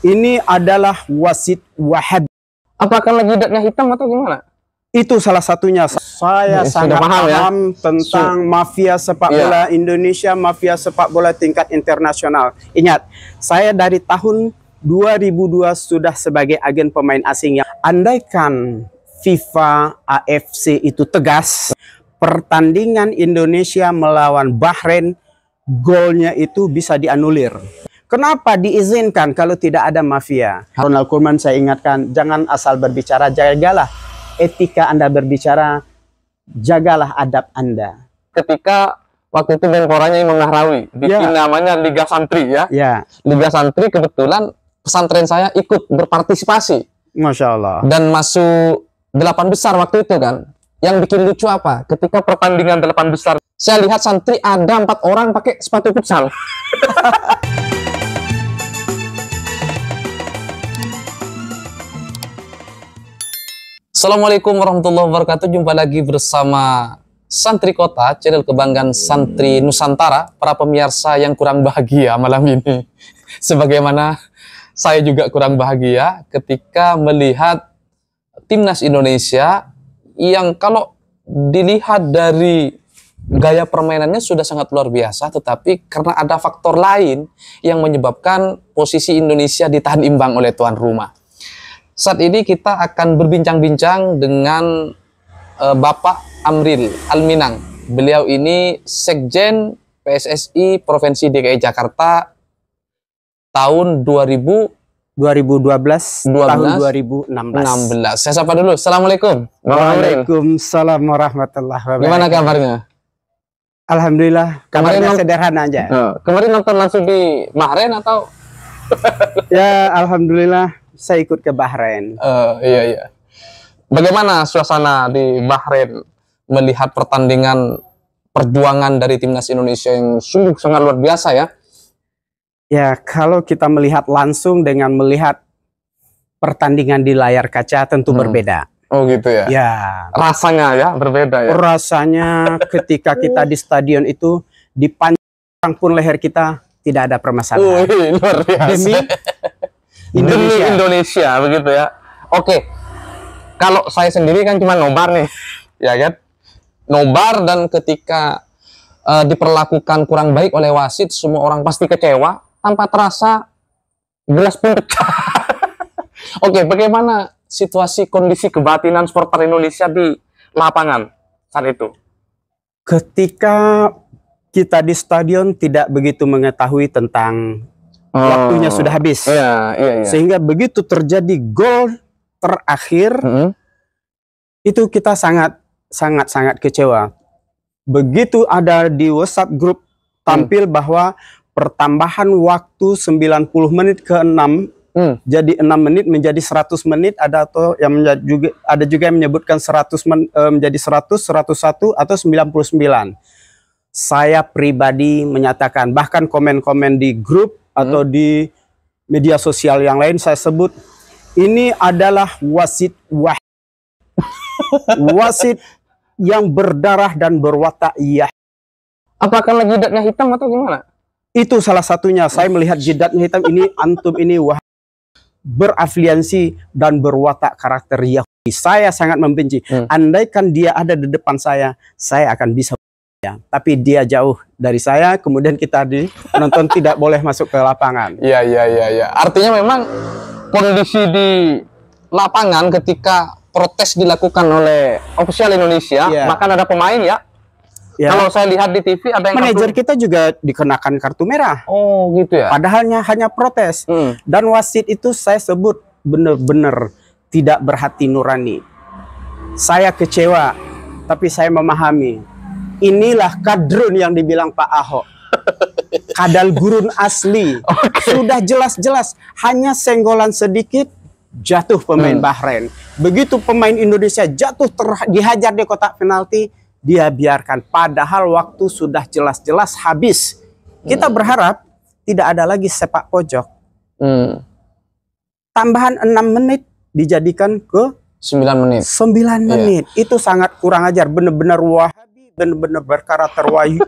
Ini adalah wasit Wahabi. Apakah lagi jidatnya hitam atau gimana? Itu salah satunya. Saya sangat paham tentang mafia sepak bola Indonesia, mafia sepak bola tingkat internasional. Ingat, saya dari tahun 2002 sudah sebagai agen pemain asing. Yang andaikan FIFA AFC itu tegas, pertandingan Indonesia melawan Bahrain, golnya itu bisa dianulir. Kenapa diizinkan kalau tidak ada mafia? Ronald Koeman saya ingatkan, jangan asal berbicara, jagalah etika Anda berbicara, jagalah adab Anda. Ketika waktu itu Menporanya Imam Nahrawi bikin namanya Liga Santri ya. Liga Santri, kebetulan pesantren saya ikut berpartisipasi. Masya Allah. Dan masuk 8 besar waktu itu kan. Yang bikin lucu apa? Ketika pertandingan 8 besar, saya lihat santri ada 4 orang pakai sepatu futsal. Assalamualaikum warahmatullahi wabarakatuh. Jumpa lagi bersama Santri Kota, channel kebanggaan santri Nusantara. Para pemirsa yang kurang bahagia malam ini, sebagaimana saya juga kurang bahagia ketika melihat timnas Indonesia yang kalau dilihat dari gaya permainannya sudah sangat luar biasa, tetapi karena ada faktor lain yang menyebabkan posisi Indonesia ditahan imbang oleh tuan rumah. Saat ini kita akan berbincang-bincang dengan Bapak Amril Alminang. Beliau ini Sekjen PSSI Provinsi DKI Jakarta tahun 2012 tahun 2016. Saya sapa dulu. Assalamualaikum. Waalaikumsalam warahmatullahi wabarakatuh. Gimana kabarnya? Alhamdulillah, kabarnya sederhana aja. Kemarin nonton langsung di Bahrain atau? Ya, alhamdulillah saya ikut ke Bahrain. Iya. Bagaimana suasana di Bahrain melihat pertandingan perjuangan dari timnas Indonesia yang sungguh sangat luar biasa ya? Ya, kalau kita melihat langsung dengan melihat pertandingan di layar kaca tentu berbeda. Oh gitu ya? Ya. Rasanya ya berbeda ya? Rasanya ketika kita di stadion itu dipancang pun leher kita tidak ada permasalahan. Luar biasa. Demi Indonesia begitu ya. Oke. Kalau saya sendiri kan cuma nobar nih. Ya kan? Nobar, dan ketika diperlakukan kurang baik oleh wasit, semua orang pasti kecewa. Tanpa terasa gelas pun pecah. Oke, bagaimana situasi kondisi kebatinan supporter Indonesia di lapangan saat itu? Ketika kita di stadion tidak begitu mengetahui tentang waktunya sudah habis. Iya. Sehingga begitu terjadi gol terakhir, itu kita sangat kecewa. Begitu ada di WhatsApp grup tampil bahwa pertambahan waktu 90 menit ke 6 jadi 6 menit menjadi 100 menit, ada juga yang menyebutkan 100 menjadi 100, 101 atau 99. Saya pribadi menyatakan, bahkan komen-komen di grup atau di media sosial yang lain, saya sebut ini adalah wasit wasit yang berdarah dan berwatak Apakah lagi jidatnya hitam atau gimana? Itu salah satunya. Saya melihat jidatnya hitam, ini antum ini berafiliasi dan berwatak karakter Yahudi. Saya sangat membenci. Andaikan dia ada di depan saya akan bisa ya. Tapi dia jauh dari saya, kemudian kita penonton tidak boleh masuk ke lapangan. Iya. Artinya memang kondisi di lapangan ketika protes dilakukan oleh ofisial Indonesia, bahkan ada pemain ya. Kalau saya lihat di TV ada yang manajer kita juga dikenakan kartu merah. Oh gitu ya. Padahal hanya protes. Dan wasit itu saya sebut benar-benar tidak berhati nurani. Saya kecewa, tapi saya memahami. Inilah kadrun yang dibilang Pak Ahok. Kadal gurun asli. Sudah jelas-jelas, hanya senggolan sedikit jatuh pemain Bahrain. Begitu pemain Indonesia jatuh dihajar di kotak penalti, dia biarkan, padahal waktu sudah jelas-jelas habis. Kita berharap tidak ada lagi sepak pojok. Tambahan 6 menit dijadikan ke 9 menit. 9 menit. Itu sangat kurang ajar. Benar-benar Wahabi, benar-benar berkarakter Wahyu,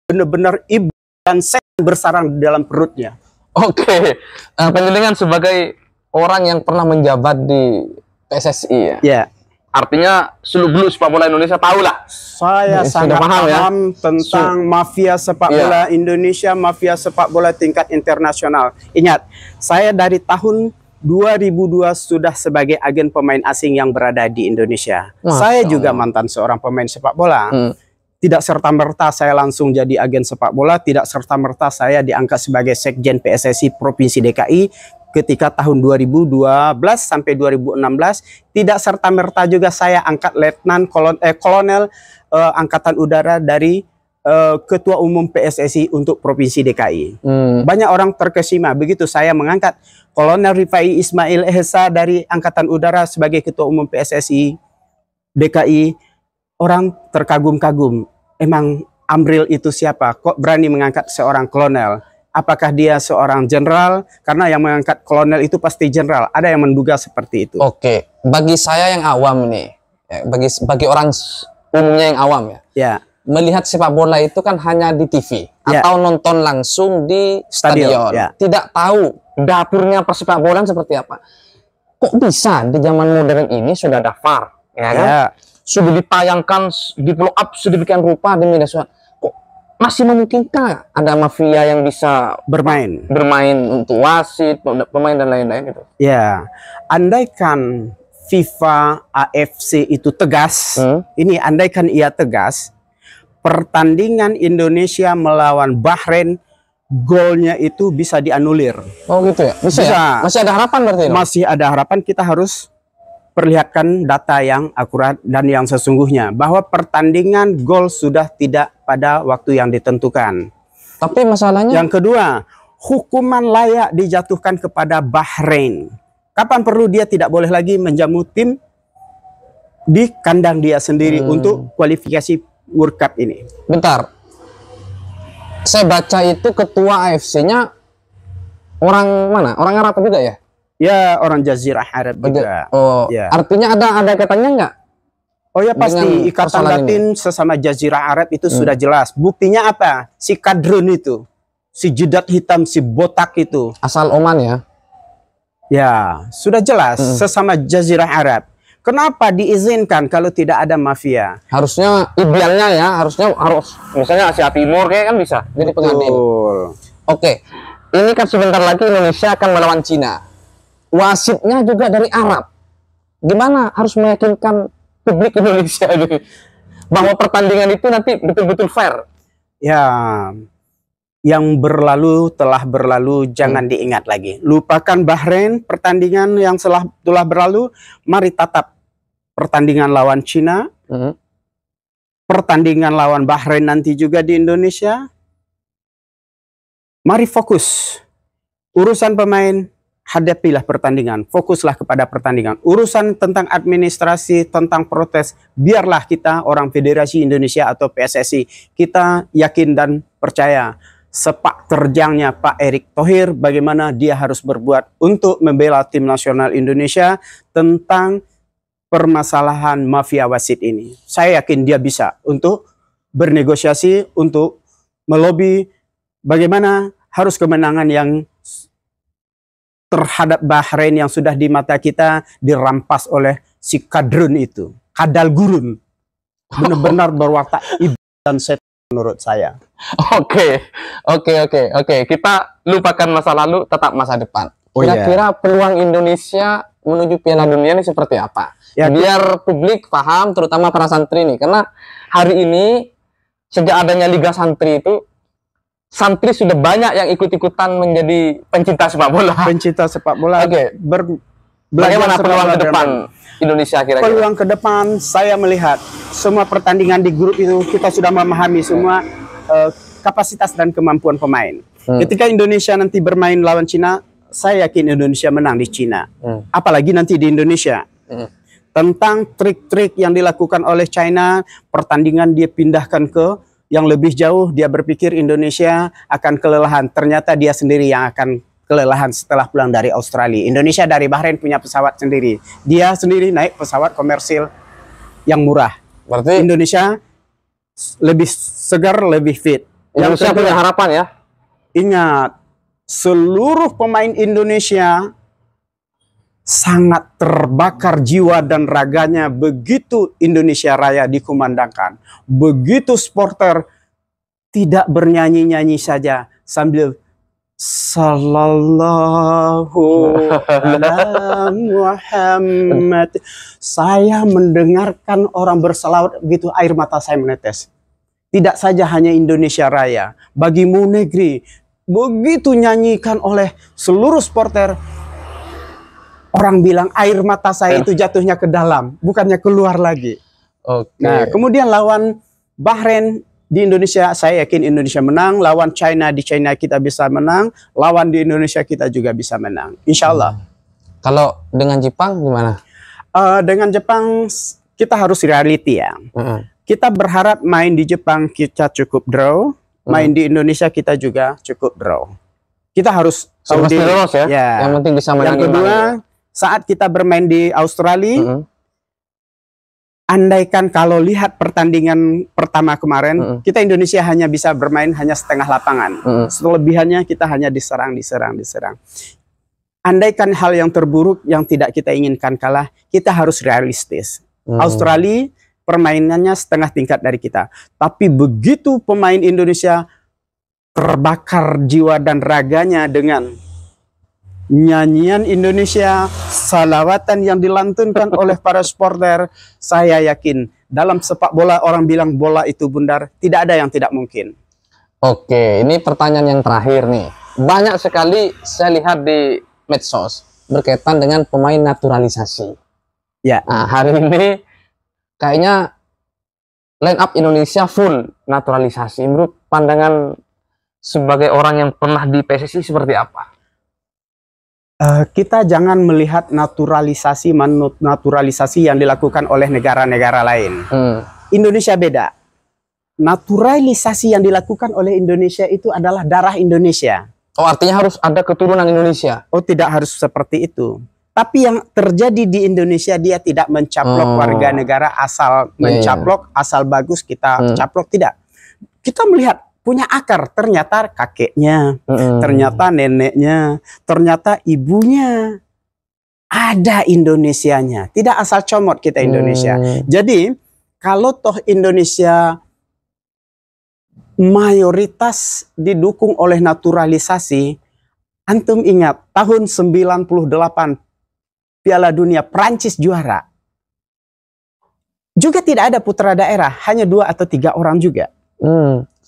benar-benar ibu dan setan bersarang di dalam perutnya. Oke, penjelingan sebagai orang yang pernah menjabat di PSSI ya. Ya. Artinya seluruh sepak bola Indonesia tahu lah. Saya sangat paham tentang mafia sepak bola Indonesia, mafia sepak bola tingkat internasional. Ingat, saya dari tahun 2002 sudah sebagai agen pemain asing yang berada di Indonesia. Saya juga mantan seorang pemain sepak bola. Tidak serta-merta saya langsung jadi agen sepak bola, tidak serta-merta saya diangkat sebagai Sekjen PSSI Provinsi DKI ketika tahun 2012 sampai 2016. Tidak serta-merta juga saya angkat letnan kolonel Angkatan Udara dari Ketua Umum PSSI untuk Provinsi DKI. Banyak orang terkesima begitu saya mengangkat Kolonel Rifai Ismail Esa dari Angkatan Udara sebagai Ketua Umum PSSI DKI. Orang terkagum-kagum, emang Amril itu siapa? Kok berani mengangkat seorang kolonel? Apakah dia seorang jenderal? Karena yang mengangkat kolonel itu pasti jenderal. Ada yang menduga seperti itu. Oke, bagi saya yang awam nih, bagi orang umumnya yang awam ya, melihat sepak bola itu kan hanya di TV atau nonton langsung di stadion. Tidak tahu dapurnya persepak bolaan seperti apa. Kok bisa di zaman modern ini sudah ada VAR, ya kan? Sudah ditayangkan, di blow up sedemikian rupa di media sosial. Kok masih memungkinkah ada mafia yang bisa bermain untuk wasit, pemain dan lain-lain gitu? Ya, andaikan FIFA, AFC itu tegas, ini andaikan ia tegas, pertandingan Indonesia melawan Bahrain, golnya itu bisa dianulir. Oh gitu ya? Bisa. Ya? Masih ada harapan berarti? Masih ada harapan. Kita harus perlihatkan data yang akurat dan yang sesungguhnya bahwa pertandingan gol sudah tidak pada waktu yang ditentukan. Tapi masalahnya yang kedua, hukuman layak dijatuhkan kepada Bahrain. Kapan perlu dia tidak boleh lagi menjamu tim di kandang dia sendiri untuk kualifikasi World Cup ini. Bentar, saya baca itu ketua AFC-nya orang mana? Orang Arab juga ya? Ya, orang Jazirah Arab juga. Oh, ya. Artinya ada kaitannya nggak? Oh ya pasti, ikatan batin sesama Jazirah Arab itu sudah jelas. Buktinya apa? Si Kadrun itu, si jedat hitam, si botak itu. Asal Oman ya? Ya, sudah jelas sesama Jazirah Arab. Kenapa diizinkan kalau tidak ada mafia? Harusnya idealnya ya, harus misalnya Asia Timur kayak kan bisa jadi pengadil. Oke, ini kan sebentar lagi Indonesia akan melawan Cina. Wasitnya juga dari Arab. Gimana harus meyakinkan publik Indonesia ini bahwa pertandingan itu nanti betul-betul fair? Ya, yang berlalu telah berlalu, jangan diingat lagi. Lupakan Bahrain, pertandingan yang telah berlalu. Mari tatap pertandingan lawan Cina, pertandingan lawan Bahrain nanti juga di Indonesia. Mari fokus. Urusan pemain, hadapilah pertandingan, fokuslah kepada pertandingan. Urusan tentang administrasi, tentang protes, biarlah kita orang Federasi Indonesia atau PSSI, kita yakin dan percaya sepak terjangnya Pak Erick Thohir, bagaimana dia harus berbuat untuk membela tim nasional Indonesia tentang permasalahan mafia wasit ini. Saya yakin dia bisa untuk bernegosiasi, untuk melobi bagaimana harus kemenangan yang terhadap Bahrain yang sudah di mata kita dirampas oleh si Kadrun itu. Kadal gurun. Benar-benar berwatak ibu dan setan menurut saya. Oke. Kita lupakan masa lalu, tetap masa depan. Kira-kira peluang Indonesia menuju Piala Dunia ini seperti apa? Ya, biar publik paham, terutama para santri nih. Karena hari ini, sejak adanya Liga Santri itu, santri sudah banyak yang ikut-ikutan menjadi pencinta sepak bola. Pencinta sepak bola. Oke. Bagaimana peluang ke depan Indonesia kira-kira? Peluang ke depan, saya melihat semua pertandingan di grup itu kita sudah memahami semua kapasitas dan kemampuan pemain. Ketika Indonesia nanti bermain lawan Cina, saya yakin Indonesia menang di Cina. Apalagi nanti di Indonesia. Tentang trik-trik yang dilakukan oleh China, pertandingan dia pindahkan ke yang lebih jauh, dia berpikir Indonesia akan kelelahan. Ternyata dia sendiri yang akan kelelahan setelah pulang dari Australia. Indonesia dari Bahrain punya pesawat sendiri. Dia sendiri naik pesawat komersil yang murah. Berarti Indonesia lebih segar, lebih fit. Indonesia punya harapan ya? Ingat, seluruh pemain Indonesia sangat terbakar jiwa dan raganya begitu Indonesia Raya dikumandangkan. Begitu supporter tidak bernyanyi-nyanyi saja sambil Sallallahu ala Muhammad. Saya mendengarkan orang berselawat begitu air mata saya menetes. Tidak saja hanya Indonesia Raya, Bagimu Negeri begitu nyanyikan oleh seluruh supporter. Orang bilang air mata saya itu jatuhnya ke dalam, bukannya keluar lagi. Oke. Nah, kemudian lawan Bahrain di Indonesia, saya yakin Indonesia menang. Lawan China di China kita bisa menang. Lawan di Indonesia kita juga bisa menang. Insya Allah. Kalau dengan Jepang gimana? Dengan Jepang kita harus reality ya. Kita berharap main di Jepang kita cukup draw. Main di Indonesia kita juga cukup draw. Kita harus tahu diri. Ya. Yang penting bisa menang. Yang kedua, saat kita bermain di Australia, andaikan kalau lihat pertandingan pertama kemarin, kita Indonesia hanya bisa bermain hanya setengah lapangan. Selebihannya kita hanya diserang. Andaikan hal yang terburuk yang tidak kita inginkan kalah, kita harus realistis. Australia permainannya setengah tingkat dari kita. Tapi begitu pemain Indonesia terbakar jiwa dan raganya dengan nyanyian Indonesia, salawatan yang dilantunkan oleh para supporter, saya yakin dalam sepak bola orang bilang bola itu bundar, tidak ada yang tidak mungkin. Oke, ini pertanyaan yang terakhir nih. Banyak sekali saya lihat di medsos berkaitan dengan pemain naturalisasi. Ya. Nah, hari ini kayaknya line up Indonesia full naturalisasi. Menurut pandangan sebagai orang yang pernah di PSSI seperti apa? Kita jangan melihat naturalisasi yang dilakukan oleh negara-negara lain. Indonesia beda. Naturalisasi yang dilakukan oleh Indonesia itu adalah darah Indonesia. Oh, artinya harus ada keturunan Indonesia? Oh, tidak harus seperti itu. Tapi yang terjadi di Indonesia, dia tidak mencaplok warga negara asal mencaplok, asal bagus kita caplok, tidak. Kita melihat punya akar, ternyata kakeknya, ternyata neneknya, ternyata ibunya, ada Indonesianya. Tidak asal comot kita Indonesia. Jadi kalau toh Indonesia mayoritas didukung oleh naturalisasi, antum ingat tahun 98 Piala Dunia Prancis juara, juga tidak ada putra daerah, hanya 2 atau 3 orang juga.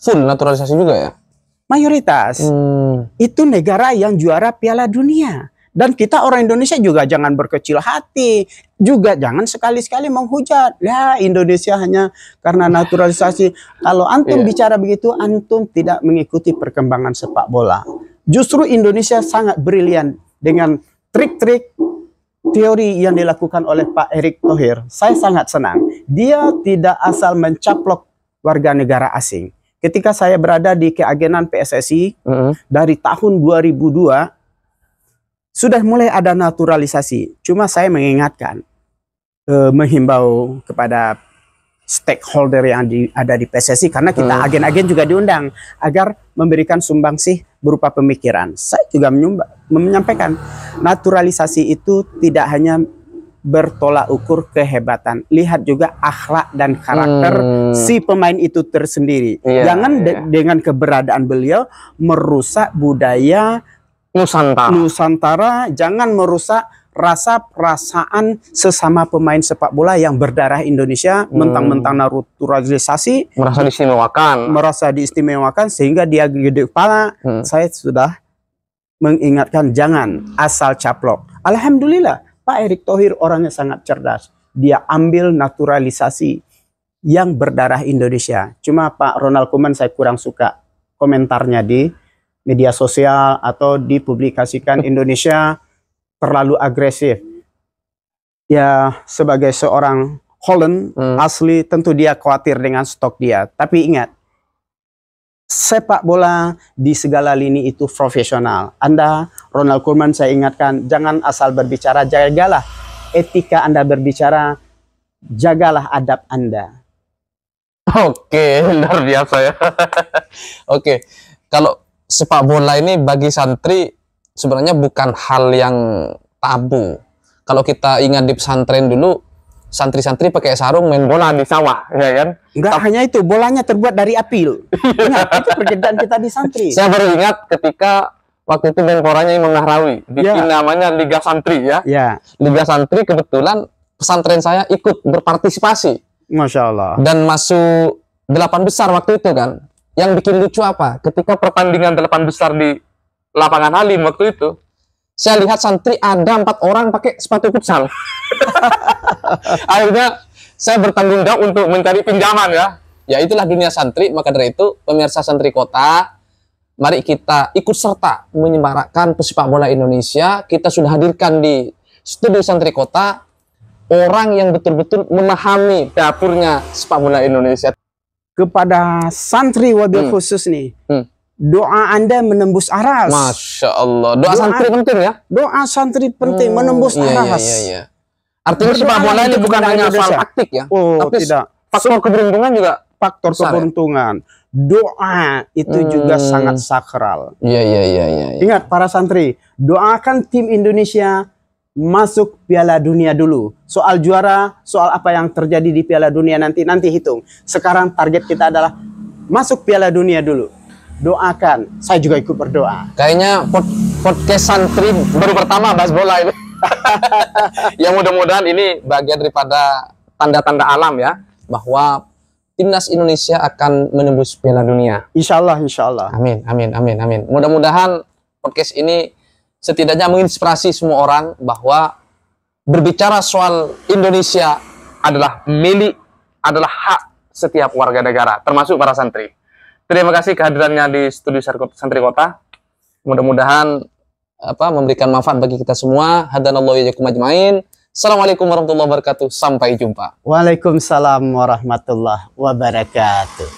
Full naturalisasi juga ya? Mayoritas. Itu negara yang juara Piala Dunia. Dan kita orang Indonesia juga jangan berkecil hati. Juga jangan sekali-sekali menghujat. Ya, Indonesia hanya karena naturalisasi. Kalau antum bicara begitu, antum tidak mengikuti perkembangan sepak bola. Justru Indonesia sangat brilian dengan trik-trik teori yang dilakukan oleh Pak Erick Thohir. Saya sangat senang. Dia tidak asal mencaplok warga negara asing. Ketika saya berada di keagenan PSSI dari tahun 2002 sudah mulai ada naturalisasi. Cuma saya mengingatkan, menghimbau kepada stakeholder yang ada di PSSI, karena kita agen-agen juga diundang agar memberikan sumbangsih berupa pemikiran. Saya juga menyampaikan naturalisasi itu tidak hanya bertolak ukur kehebatan, lihat juga akhlak dan karakter si pemain itu tersendiri. Jangan dengan keberadaan beliau merusak budaya Nusantara, jangan merusak rasa perasaan sesama pemain sepak bola yang berdarah Indonesia. Mentang-mentang naturalisasi merasa diistimewakan sehingga dia gede kepala. Saya sudah mengingatkan jangan asal caplok. Alhamdulillah Pak Erick Thohir orangnya sangat cerdas. Dia ambil naturalisasi yang berdarah Indonesia. Cuma Pak Ronald Koeman saya kurang suka komentarnya di media sosial atau dipublikasikan Indonesia terlalu agresif. Ya, sebagai seorang Holland asli tentu dia khawatir dengan stok dia. Tapi ingat, sepak bola di segala lini itu profesional. Anda, Ronald Koeman, saya ingatkan, jangan asal berbicara, jagalah etika Anda berbicara, jagalah adab Anda. Oke, luar biasa ya. Oke, kalau sepak bola ini bagi santri sebenarnya bukan hal yang tabu. Kalau kita ingat di pesantren dulu, santri-santri pakai sarung main bola di sawah, ya kan? Enggak hanya itu, bolanya terbuat dari apil. Ingat, itu pekerjaan kita di santri. Saya baru ingat ketika waktu itu Menporanya Imam Nahrawi bikin namanya Liga Santri ya. Liga Santri, kebetulan pesantren saya ikut berpartisipasi. Masya Allah. Dan masuk 8 besar waktu itu kan. Yang bikin lucu apa? Ketika pertandingan 8 besar di lapangan Halim waktu itu, saya lihat santri ada 4 orang pakai sepatu futsal. Akhirnya saya bertanggung jawab untuk mencari pinjaman ya. Ya itulah dunia santri. Maka dari itu pemirsa Santri Kota, mari kita ikut serta menyemarakkan pesepak bola Indonesia. Kita sudah hadirkan di studio Santri Kota orang yang betul-betul memahami dapurnya sepak bola Indonesia. Kepada santri wabil khusus nih, doa Anda menembus aras. Masya Allah. Doa santri penting ya? Doa santri penting, menembus aras. Iya. Artinya sepak bola ini bukan hanya soal taktik ya? Tapi tidak. Faktor keberuntungan juga. Faktor keberuntungan. Doa itu juga sangat sakral. Iya. Ingat para santri, doakan tim Indonesia masuk Piala Dunia dulu. Soal juara, soal apa yang terjadi di Piala Dunia nanti hitung. Sekarang target kita adalah masuk Piala Dunia dulu. Doakan. Saya juga ikut berdoa. Kayaknya podcast santri baru pertama bahas bola ini. Ya mudah-mudahan ini bagian daripada tanda-tanda alam ya, bahwa timnas Indonesia akan menembus Piala Dunia. Insya Allah. Amin. Mudah-mudahan podcast ini setidaknya menginspirasi semua orang bahwa berbicara soal Indonesia adalah adalah hak setiap warga negara, termasuk para santri. Terima kasih kehadirannya di studio Santri Kota. Mudah-mudahan memberikan manfaat bagi kita semua. Hadanallahu iyyakum ajmain. Assalamualaikum warahmatullahi wabarakatuh. Sampai jumpa. Waalaikumsalam warahmatullahi wabarakatuh.